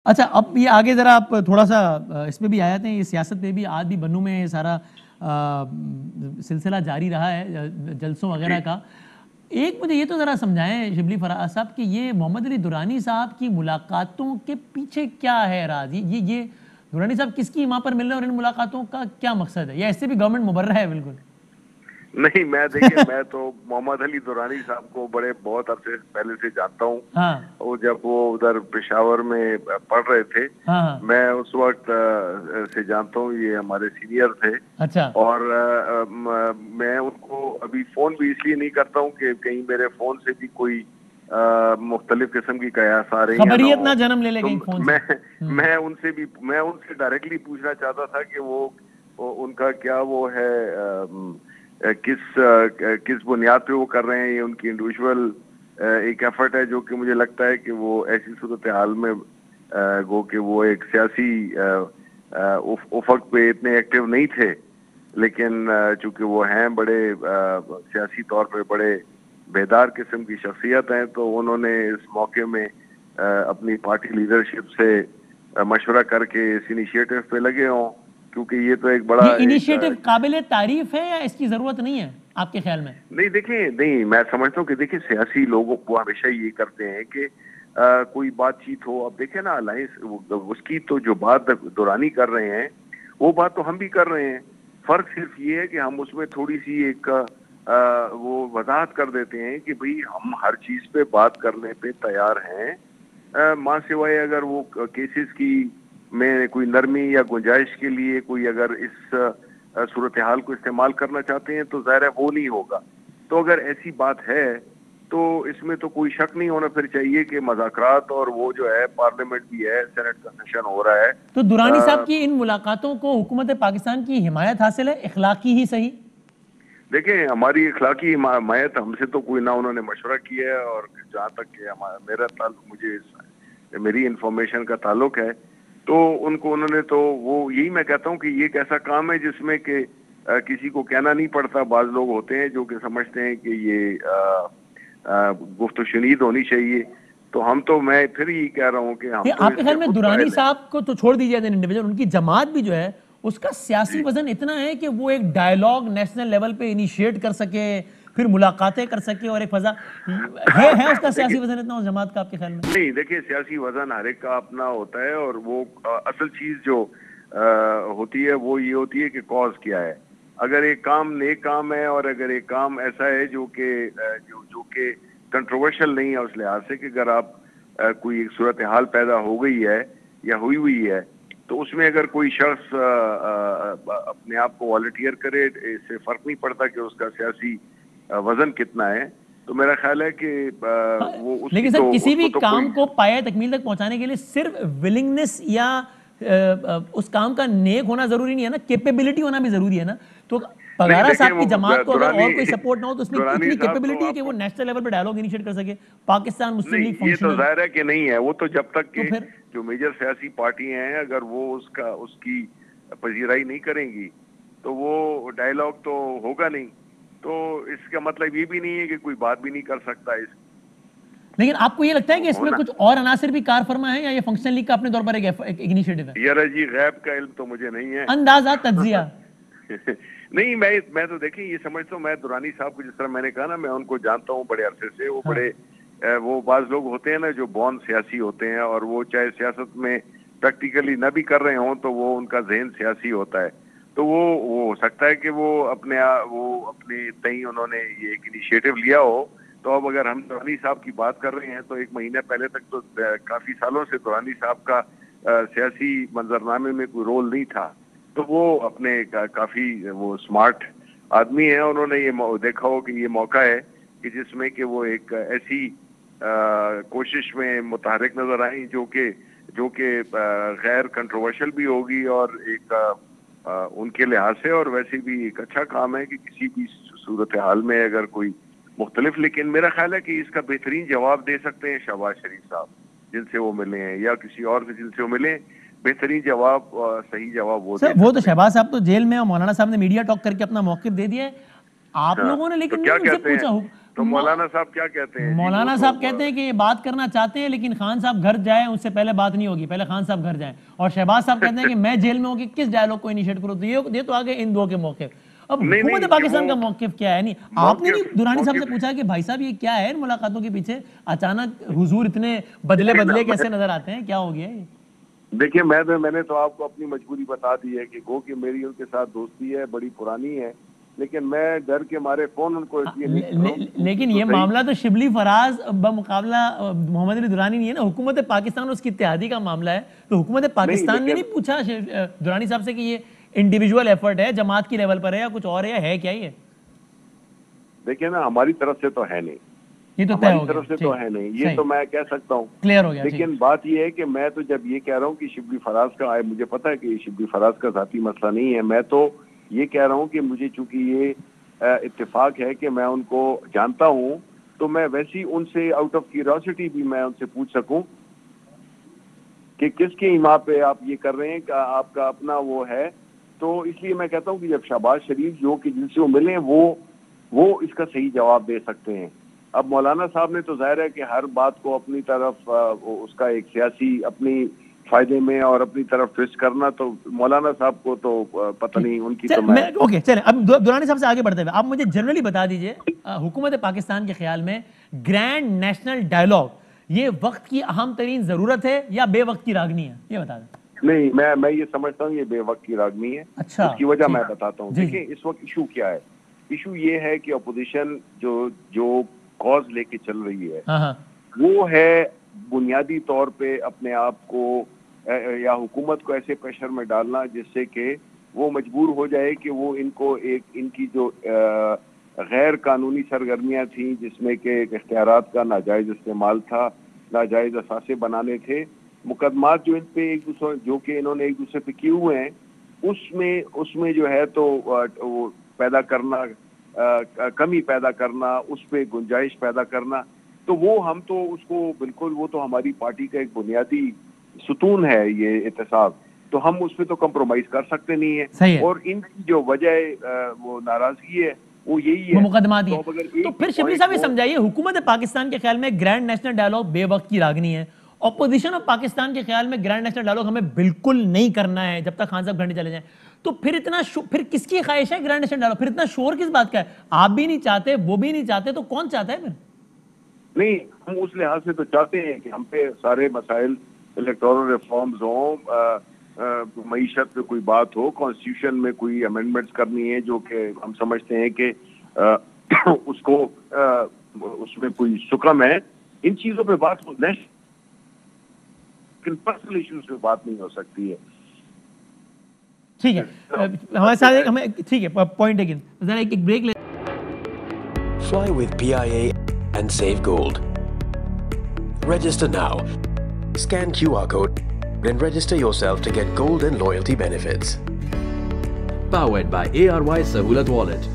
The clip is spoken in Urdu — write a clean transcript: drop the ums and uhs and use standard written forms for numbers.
اچھا اب یہ آگے ذرا آپ تھوڑا سا اس میں بھی آیات ہیں، یہ سیاست پہ بھی آج بھی بنو میں یہ سارا سلسلہ جاری رہا ہے جلسوں وغیرہ کا. ایک مجھے یہ تو ذرا سمجھائیں شبلی فراز صاحب کہ یہ محمد علی درانی صاحب کی ملاقاتوں کے پیچھے کیا ہے راز؟ یہ درانی صاحب کس کی وہاں پر مل رہے ہیں اور ان ملاقاتوں کا کیا مقصد ہے؟ یا اس سے بھی گورنمنٹ مبرہ ہے بالکل؟ نہیں میں دیکھیں میں تو محمد علی درانی صاحب کو بہت عرصے پہلے سے جانتا ہوں. وہ جب وہ ادھر پشاور میں پڑھ رہے تھے میں اس وقت سے جانتا ہوں، یہ ہمارے سینئر تھے. اور میں ان کو ابھی فون بھی اس لیے نہیں کرتا ہوں کہ کہیں میرے فون سے بھی کوئی مختلف قسم کی قیاس آ رہی ہیں. خبریت نہ جنم لے لے کہیں فون سے. میں ان سے ڈائریکٹلی پوچھنا چاہتا تھا کہ وہ ان کا کیا وہ ہے، کس بنیاد پہ وہ کر رہے ہیں. یہ ان کی انڈیویجول ایک ایفرٹ ہے جو کہ مجھے لگتا ہے کہ وہ ایسی صورتحال میں گو کہ وہ ایک سیاسی افق پہ اتنے ایکٹیو نہیں تھے، لیکن چونکہ وہ ہیں بڑے سیاسی طور پہ بڑے بیدار قسم کی شخصیت ہیں، تو انہوں نے اس موقع میں اپنی پارٹی لیڈرشپ سے مشورہ کر کے اس انیشیٹو پہ لگے ہوں. کیونکہ یہ تو ایک بڑا انیشیٹو قابل تعریف ہے یا اس کی ضرورت نہیں ہے آپ کے خیال میں؟ نہیں دیکھیں، نہیں میں سمجھتا ہوں کہ دیکھیں سیاسی لوگوں کو ہمیشہ یہ کرتے ہیں کہ کوئی بات چیت ہو. اب دیکھیں نا الائنس اس کی تو جو بات دورانی کر رہے ہیں وہ بات تو ہم بھی کر رہے ہیں. فرق صرف یہ ہے کہ ہم اس میں تھوڑی سی ایک وہ وضاحت کر دیتے ہیں کہ بھئی ہم ہر چیز پہ بات کرنے پہ تیار ہیں، ماں سوائے اگر وہ کیسز کی میں کوئی نرمی یا گنجائش کے لیے کوئی اگر اس صورتحال کو استعمال کرنا چاہتے ہیں تو ظاہر ہے وہ نہیں ہوگا. تو اگر ایسی بات ہے تو اس میں تو کوئی شک نہیں ہونا پھر چاہیے کہ مذاکرات اور وہ جو ہے پارلیمنٹ بھی ہے، سینٹ کا سیشن ہو رہا ہے. تو درانی صاحب کی ان ملاقاتوں کو حکومت پاکستان کی حمایت حاصل ہے، اخلاقی ہی صحیح؟ دیکھیں ہماری اخلاقی حمایت ہم سے تو کوئی نہ انہوں نے مشورہ کیا ہے، اور جہاں تک کہ میرا تعلق مجھے میری انفارمیشن کا تعلق ہے تو ان کو انہوں نے تو وہ یہی میں کہتا ہوں کہ یہ ایک ایسا کام ہے جس میں کہ کسی کو کہنا نہیں پڑتا. بعض لوگ ہوتے ہیں جو کہ سمجھتے ہیں کہ یہ گفت و شنید ہونی چاہیے، تو ہم تو میں پھر یہی کہہ رہا ہوں کہ ہم تو آپ کے خیال میں درانی صاحب کو تو چھوڑ دیجیے انڈیویجول، ان کی جماعت بھی جو ہے اس کا سیاسی وزن اتنا ہے کہ وہ ایک ڈائیلاگ نیشنل لیول پہ انیشیٹ کر سکے، پھر ملاقاتیں کر سکے، اور ایک فضا ہے اس کا سیاسی وزن اتنا اس جماعت کا آپ کے خیال میں؟ نہیں دیکھیں سیاسی وزن ہر ایک کا اپنا ہوتا ہے، اور وہ اصل چیز جو ہوتی ہے وہ یہ ہوتی ہے کہ کاز کیا ہے. اگر ایک کام نیک کام ہے اور اگر ایک کام ایسا ہے جو کہ کنٹروورشل نہیں ہے اس لحاظ سے کہ اگر آپ کوئی ایک صورتحال پیدا ہو گئی ہے یا ہوئی ہے تو اس میں اگر کوئی شخص اپنے آپ کو والنٹیئر کرے، اس سے فرق نہیں پڑتا کہ اس کا سیاسی وزن کتنا ہے. تو میرا خیال ہے کہ وہ اس لیکن سر کسی بھی کام کو پایہ تکمیل تک پہنچانے کے لیے صرف ولنگنس یا اس کام کا نیک ہونا ضروری نہیں ہے نا، کیپیبلٹی ہونا بھی ضروری ہے نا. تو پگارا صاحب کی جماعت کو اگر اور کوئی سپورٹ نہ ہو تو اس میں اتنی کیپیبلٹی ہے کہ وہ نیشنل لیول پہ ڈائیلاگ انیشیٹ کر سکے. پاکستان مسلم لیگ یہ تو ظاہر ہے کہ نہیں ہے، وہ تو جب تک کہ جو میجر سیاسی پارٹی ہیں اگر وہ اس کی پذیرائی نہیں کریں گی تو وہ ڈائیلاگ تو ہوگا نہیں. تو اس کا مطلب یہ بھی نہیں ہے کہ کوئی بات بھی نہیں کر سکتا. لیکن آپ کو یہ لگتا ہے کہ اس میں کچھ اور عناصر بھی کار فرما ہے یا یہ فنکشنل لیگ کا اپنے طور پر ایک انیشیٹو ہے؟ یار جی غیب کا علم تو مجھے نہیں ہے. اندازہ تجزیہ نہیں میں تو دیکھیں یہ سمجھتا ہوں، میں درانی صاحب کو جس طرح میں نے کہا نا میں ان کو جانتا ہوں بڑے عرصے سے. وہ بڑے وہ بعض لوگ ہوتے ہیں نا جو بون سیاسی ہوتے ہیں، اور وہ چاہے سیاست میں پریکٹیکلی نہ بھی کر رہے ہوں تو وہ ان کا ذہن سیاسی ہوتا ہے. تو وہ ہو سکتا ہے کہ وہ اپنے تئیں انہوں نے یہ ایک انیشیٹو لیا ہو. تو اب اگر ہم درانی صاحب کی بات کر رہے ہیں تو ایک مہینہ پہلے تک تو کافی سالوں سے درانی صاحب کا سیاسی منظرنامے میں کوئی رول نہیں تھا. تو وہ اپنے کافی وہ اسمارٹ آدمی ہیں، انہوں نے یہ دیکھا ہو کہ یہ موقع ہے کہ جس میں کہ وہ ایک ایسی کوشش میں متحرک نظر آئیں جو کہ غیر کنٹروورشل بھی ہوگی اور ایک ان کے لحاظ سے اور ویسے بھی ایک اچھا کام ہے کہ کسی بھی صورتحال میں اگر کوئی مختلف. لیکن میرا خیال ہے کہ اس کا بہترین جواب دے سکتے ہیں شہباز شریف صاحب جن سے وہ ملے ہیں، یا کسی اور سے جن سے وہ ملیں. بہترین جواب صحیح جواب وہ دے. وہ تو شہباز صاحب تو جیل میں، اور مولانا صاحب نے میڈیا ٹاک کر کے اپنا موقف دے دیا ہے. آپ لوگوں نے لیکن نہیں ان سے پوچھا تو مولانا صاحب کیا کہتے ہیں؟ مولانا صاحب کہتے ہیں کہ یہ بات کرنا چاہتے ہیں لیکن خان صاحب گھر جائیں اس سے پہلے بات نہیں ہوگی, پہلے خان صاحب گھر جائیں. اور شہباز صاحب کہتے ہیں کہ میں جیل میں ہوں کہ کس ڈائلاگ کو انیشیٹ کروں. تو یہ تو آگے ان دو کے موقف. اب حکومت پاکستان کا موقف کیا ہے؟ نہیں آپ نے نہیں درانی صاحب سے پوچھا کہ بھائی صاحب یہ کیا ہے ان ملاقاتوں کے پیچھے اچانک حضور اتنے بدلے کیسے نظر آتے ہیں, کیا ہو گیا ہے؟ دیکھیں میں نے تو آپ کو اپنی مجبوری بتا دی ہے کہ گو کہ میری ان کے ساتھ دوستی ہے, بڑی پرانی ہے, لیکن میں ڈر کے مارے فون ان کو اس لیے نہیں کر رہا ہوں. لیکن یہ معاملہ تو شبلی فراز بمقابلہ محمد علی درانی نہیں ہے نا, حکومت پاکستان اور اس کی اتحادی کا معاملہ ہے. تو حکومت پاکستان نے نہیں پوچھا درانی صاحب سے کہ یہ انڈیویجول ایفرٹ ہے, جماعت کی لیول پر ہے یا کچھ اور ہے کیا؟ یہ دیکھیں نا, ہماری طرف سے تو ہے نہیں, یہ تو ہماری طرف سے تو ہے نہیں, یہ تو میں کہہ سکتا ہوں, کلیئر ہو گیا. لیکن بات یہ ہے کہ میں تو جب یہ کہہ رہا ہوں کہ شبلی فراز کا, مجھے پتا ہے کہ یہ شبلی فراز کا ذاتی مسئلہ نہیں ہے, میں تو یہ کہہ رہا ہوں کہ مجھے چونکہ یہ اتفاق ہے کہ میں ان کو جانتا ہوں, تو میں ویسی ان سے آؤٹ آف کیوریوسٹی بھی میں ان سے پوچھ سکوں کہ کس کے ایما پہ آپ یہ کر رہے ہیں, کہ آپ کا اپنا وہ ہے. تو اس لیے میں کہتا ہوں کہ جب شہباز شریف جو کہ جن سے وہ ملیں وہ اس کا صحیح جواب دے سکتے ہیں. اب مولانا صاحب نے تو ظاہر ہے کہ ہر بات کو اپنی طرف اس کا ایک سیاسی اپنی فائدے میں اور اپنی طرف ٹوسٹ کرنا, تو مولانا صاحب کو تو پتہ نہیں, ان کی تو میں اوکے چلیں. اب درانی صاحب سے آگے بڑھتے ہوئے آپ مجھے جنرلی بتا دیجئے حکومت پاکستان کے خیال میں گرینڈ نیشنل ڈائلاگ یہ وقت کی اہم ترین ضرورت ہے یا بے وقت کی راگنی ہے؟ یہ بتا دیں. نہیں, میں یہ سمجھتا ہوں یہ بے وقت کی راگنی ہے. اچھا, اس کی وجہ میں بتاتا ہوں. دیکھیں اس وقت ایشو کیا ہے. ایشو یہ ہے کہ اپوزیشن جو کاز لے کے چل رہی ہے وہ ہے بنیادی طور پہ اپنے آپ کو یا حکومت کو ایسے پریشر میں ڈالنا جس سے کہ وہ مجبور ہو جائے کہ وہ ان کو ان کی جو غیر قانونی سرگرمیاں تھیں جس میں کہ اختیارات کا ناجائز استعمال تھا, ناجائز اثاثے بنانے تھے, مقدمات جو ان پہ ایک دوسرے جو کہ انہوں نے ایک دوسرے پہ کیے ہوئے ہیں, اس میں جو ہے تو وہ پیدا کرنا, کمی پیدا کرنا, اس پہ گنجائش پیدا کرنا, تو وہ ہم تو اس کو بالکل, وہ تو ہماری پارٹی کا ایک بنیادی ستون ہے یہ احتساب, تو ہم اس پہ تو کمپرومائز کر سکتے نہیں ہیں. اور ان کی جو وجہ وہ ناراضگی ہے وہ یہی ہے, مقدمات ہی ہیں. تو پھر شبلی صاحب یہ سمجھائیے حکومت پاکستان کے خیال میں گرینڈ نیشنل ڈائلاگ بے وقت کی راگنی ہے, اپوزیشن آف پاکستان کے خیال میں گرینڈ نیشنل ڈائلاگ ہمیں بالکل نہیں کرنا ہے جب تک خان صاحب گھنٹے چلے جائیں, تو پھر کس کی خواہش ہے گرینڈ نیشنل ڈائلاگ؟ پھر اتنا شور کس بات کا ہے؟ آپ بھی نہیں چاہتے, وہ بھی نہیں چاہتے, تو کون چاہتا ہے پھر؟ نہیں, ہم اس لحاظ سے تو چاہتے ہیں کہ ہم پہ سارے مسائل, الیکٹورل ریفارمز ہوں, معیشت پہ کوئی بات ہو, کانسٹیٹیوشن میں کوئی امینڈمنٹس کرنی ہے جو کہ ہم سمجھتے ہیں کہ اس کو اس میں کوئی سکم ہے, ان چیزوں پہ بات ہو, لیکن پرسنل ایشوز پہ بات نہیں ہو سکتی ہے. ٹھیک ہے, ہمارے ساتھ ہمیں ٹھیک ہے پوائنٹ ہے, ذرا ایک بریک لے. Fly with PIA and save gold. Register now. Scan QR code and register yourself to get gold and loyalty benefits. Powered by ARY Sahulat Wallet.